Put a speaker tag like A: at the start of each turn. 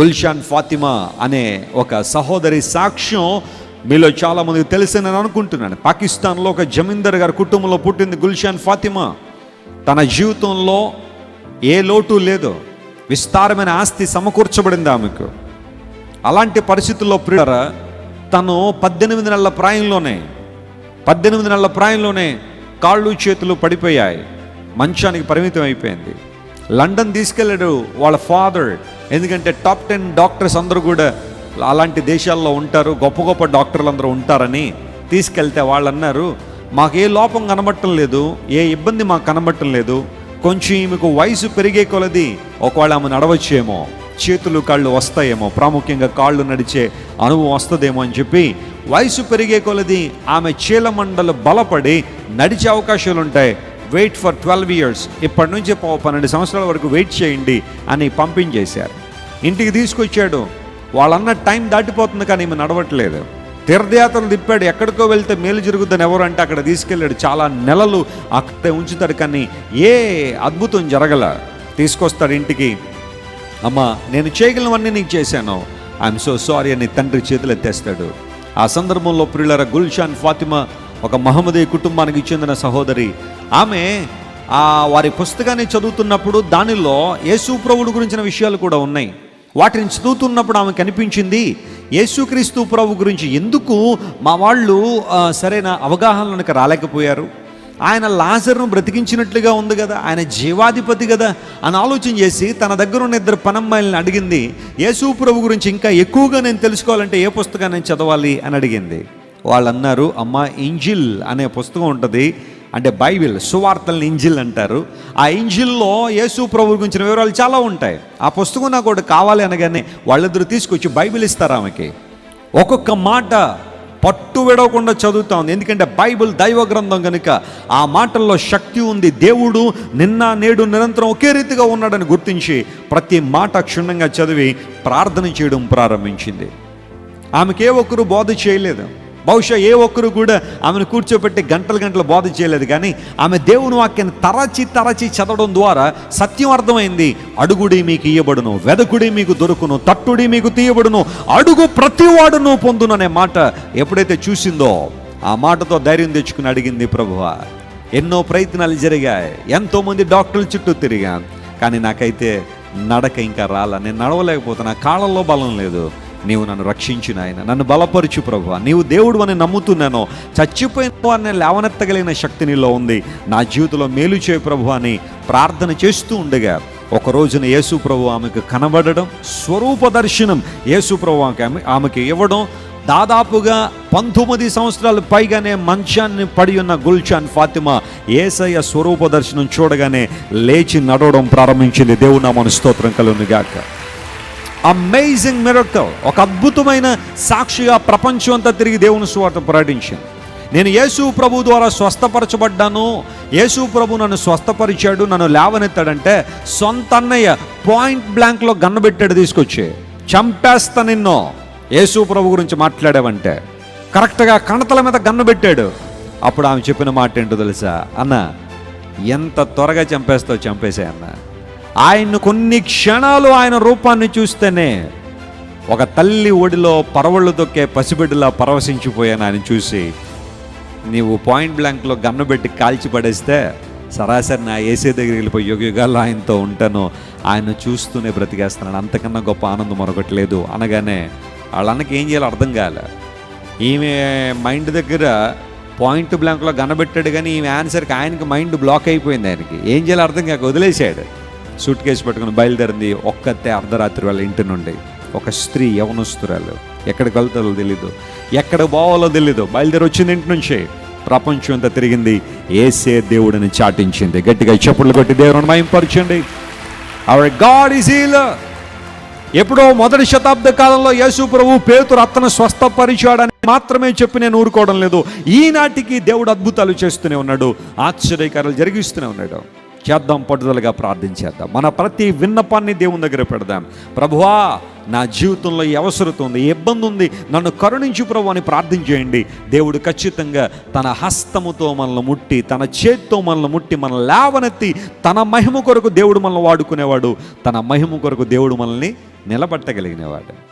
A: గుల్షాన్ ఫాతిమా అనే ఒక సహోదరి సాక్ష్యం మీలో చాలామందికి తెలుసని నేను అనుకుంటున్నాను. పాకిస్తాన్లో ఒక జమీందార్ గారి కుటుంబంలో పుట్టింది గుల్షాన్ ఫాతిమా. తన జీవితంలో ఏ లోటు లేదు, విస్తారమైన ఆస్తి సమకూర్చబడింది ఆమెకు. అలాంటి పరిస్థితుల్లో ప్రియులారా, తను 18 నెలల ప్రాయంలోనే కాళ్ళు చేతులు పడిపోయాయి, మంచానికి పరిమితం అయిపోయింది. లండన్ తీసుకెళ్ళాడు వాళ్ళ ఫాదర్, ఎందుకంటే టాప్ 10 డాక్టర్స్ అందరూ కూడా అలాంటి దేశాల్లో ఉంటారు, గొప్ప గొప్ప డాక్టర్లు అందరూ ఉంటారని తీసుకెళ్తే వాళ్ళు అన్నారు, మాకు ఏ లోపం కనబట్టం లేదు, ఏ ఇబ్బంది మాకు కనబట్టం లేదు, కొంచెం ఈమెకు వయసు పెరిగే కొలది ఒకవేళ ఆమె నడవచ్చేమో, చేతులు కాళ్ళు వస్తాయేమో, ప్రాముఖ్యంగా కాళ్ళు నడిచే అనుభవం వస్తుందేమో అని చెప్పి వయసు పెరిగే కొలది ఆమె చీలమండలు బలపడి నడిచే అవకాశాలు ఉంటాయి, వెయిట్ ఫర్ 12 years, ఇప్పటి నుంచి 12 సంవత్సరాల వరకు వెయిట్ చేయండి అని పంపించేశారు. ఇంటికి తీసుకొచ్చాడు. వాళ్ళన్న టైం దాటిపోతుంది కానీ ఈమె నడవట్లేదు. తీర్థయాత్రలు తిప్పాడు, ఎక్కడికో వెళ్తే మేలు జరుగుద్దని ఎవరు అంటే అక్కడ తీసుకెళ్ళాడు. చాలా నెలలు అక్కడే ఉంచుతాడు కానీ ఏ అద్భుతం జరగల. తీసుకొస్తాడు ఇంటికి, అమ్మా నేను చేయగలవన్నీ నీకు చేశాను, ఐఎమ్ సో సారీ అని తండ్రి చేతులు ఎత్తేస్తాడు. ఆ సందర్భంలో ప్రియులారా, గుల్షాన్ ఫాతిమా ఒక మహమ్మదీ కుటుంబానికి చెందిన సహోదరి. ఆమె వారి పుస్తకాన్ని చదువుతున్నప్పుడు దానిలో యేసు ప్రభువు గురించిన విషయాలు కూడా ఉన్నాయి. వాటిని చదువుతున్నప్పుడు ఆమె కనిపించింది, యేసుక్రీస్తు ప్రభు గురించి ఎందుకు మా వాళ్ళు సరైన అవగాహనలకు రాలేకపోయారు, ఆయన లాజరును బ్రతికించినట్లుగా ఉంది కదా, ఆయన జీవాధిపతి కదా అని ఆలోచన చేసి తన దగ్గర ఉన్న 2 పనమ్మాయిలను అడిగింది, యేసు ప్రభు గురించి ఇంకా ఎక్కువగా నేను తెలుసుకోవాలంటే ఏ పుస్తకాన్ని నేను చదవాలి అని అడిగింది. వాళ్ళు అన్నారు, అమ్మ ఇంజిల్ అనే పుస్తకం ఉంటుంది, అంటే బైబిల్, సువార్తల్ని ఇంజిల్ అంటారు. ఆ ఇంజిల్లో యేసు ప్రభు గురించిన వివరాలు చాలా ఉంటాయి. ఆ పుస్తకం నాకు ఒకటి కావాలి అనగానే వాళ్ళిద్దరూ తీసుకొచ్చి బైబిల్ ఇస్తారు ఆమెకి. ఒక్కొక్క మాట పట్టు విడవకుండా చదువుతా ఉంది, ఎందుకంటే బైబిల్ దైవ గ్రంథం కనుక ఆ మాటల్లో శక్తి ఉంది. దేవుడు నిన్న నేడు నిరంతరం ఒకే రీతిగా ఉన్నాడని గుర్తించి ప్రతి మాట క్షుణ్ణంగా చదివి ప్రార్థన చేయడం ప్రారంభించింది. ఆమెకి ఏ ఒక్కరు బోధ చేయలేదు, బహుశా ఏ ఒక్కరు కూడా ఆమెను కూర్చోబెట్టి గంటలు బోధ చేయలేదు. కానీ ఆమె దేవుని వాక్యాన్ని తరచి చదవడం ద్వారా సత్యం అర్థమైంది. అడుగుడి మీకు ఇయ్యబడును, వెదకుడి మీకు దొరుకును, తట్టుడి మీకు తీయబడును, అడుగు ప్రతివాడును పొందును అనే మాట ఎప్పుడైతే చూసిందో ఆ మాటతో ధైర్యం తెచ్చుకుని అడిగింది, ప్రభువా ఎన్నో ప్రయత్నాలు జరిగాయి, ఎంతోమంది డాక్టర్ల చుట్టూ తిరిగాను, కానీ నాకైతే నడక ఇంకా రాలా, నేను నడవలేకపోతున్నా, కాళ్ళల్లో బలం లేదు, నీవు నన్ను రక్షించిన ఆయన, నన్ను బలపరచు ప్రభువా, నీవు దేవుడు అని నమ్ముతున్నాను, చచ్చిపోయిన వారిని లేవనెత్తగలిగిన శక్తి నీలో ఉంది, నా జీవితంలో మేలు చేయ ప్రభువా అని ప్రార్థన చేస్తూ ఉండగా ఒక రోజున యేసు ప్రభు ఆమెకు కనబడడం, స్వరూప దర్శనం యేసు ప్రభు ఆమెకి ఇవ్వడం. దాదాపుగా 19 సంవత్సరాలు పైగానే మంచాన్ని పడి ఉన్న గుల్షాన్ ఫాతిమా యేసయ్య స్వరూప దర్శనం చూడగానే లేచి నడవడం ప్రారంభించింది. దేవుని నామమునకు స్తోత్రం కలుగును గాక. అమేజింగ్ మిరకల్, ఒక అద్భుతమైన సాక్షిగా ప్రపంచం అంతా తిరిగి దేవుని సువార్త ప్రకటించింది. నేను యేసు ప్రభు ద్వారా స్వస్థపరచబడ్డాను, యేసు ప్రభు నన్ను స్వస్థపరిచాడు, నన్ను లేవనెత్తాడంటే సొంత అన్నయ్య పాయింట్ బ్లాంక్లో గన్నబెట్టాడు, తీసుకొచ్చి చంపేస్తా నిన్ను యేసు ప్రభు గురించి మాట్లాడావంటే, కరెక్ట్గా కణతల మీద గన్ను పెట్టాడు. అప్పుడు ఆమె చెప్పిన మాట ఏంటో తెలుసా, అన్న ఎంత త్వరగా చంపేస్తావు చంపేసే అన్న, ఆయన్ను కొన్ని క్షణాలు ఆయన రూపాన్ని చూస్తేనే ఒక తల్లి ఒడిలో పరవళ్ళు తొక్కే పసిబిడ్డలా పరవశించిపోయాను ఆయన చూసి. నీవు పాయింట్ బ్లాంక్లో గన్ను పెట్టి కాల్చి పడేస్తే సరాసరి నా ఏసీ దగ్గరికి వెళ్ళిపోయి యుగాల్లో ఆయనతో ఉంటాను, ఆయన చూస్తూనే బ్రతికేస్తున్నాను, అంతకన్నా గొప్ప ఆనందం మరొకటి లేదు అనగానే వాళ్ళ అన్నకి ఏం చేయాలో అర్థం కాలే. ఈమె మైండ్ దగ్గర పాయింట్ బ్లాంక్లో గనబెట్టాడు కానీ ఈమె ఆన్సర్కి ఆయనకి మైండ్ బ్లాక్ అయిపోయింది. ఆయనకి ఏం చేయాలో అర్థం కాక వదిలేశాడు. సూట్ కేసు పట్టుకుని బయలుదేరింది. ఒక్కతే అర్ధరాత్రి వాళ్ళ ఇంటి నుండి ఒక స్త్రీ, యవనస్తురాలు, ఎక్కడికి వెళ్తారో తెలీదు, ఎక్కడ పోవాలో తెలీదు, బయలుదేరి వచ్చింది ఇంటి నుంచి. ప్రపంచం అంతా తిరిగింది, యేసే దేవుడిని చాటించింది. గట్టిగా చప్పట్లు కొట్టి దేవుని మహిమపరచండి. Our God is healer. ఎప్పుడో మొదటి శతాబ్ద కాలంలో యేసు ప్రభు పేతురు అతను స్వస్థపరిచాడని మాత్రమే చెప్పి నేను ఊరుకోవడం లేదు. ఈనాటికి దేవుడు అద్భుతాలు చేస్తూనే ఉన్నాడు, ఆశ్చర్యకారాలు జరిగిస్తూనే ఉన్నాడు. చేద్దాం, పట్టుదలగా ప్రార్థించేద్దాం. మన ప్రతి విన్నపాన్ని దేవుని దగ్గర పెడదాం. ప్రభువా, నా జీవితంలో ఈ అవసరత ఉంది, ఈ ఇబ్బంది ఉంది, నన్ను కరుణించు ప్రభు అని ప్రార్థన చేయండి. దేవుడు ఖచ్చితంగా తన హస్తముతో మనల్ని ముట్టి, తన చేతితో మనల్ని ముట్టి, మన లేవనెత్తి తన మహిమ కొరకు దేవుడు మనల్ని వాడుకునేవాడు. తన మహిమ కొరకు దేవుడు మనల్ని నిలబెట్టగలిగినవాడు.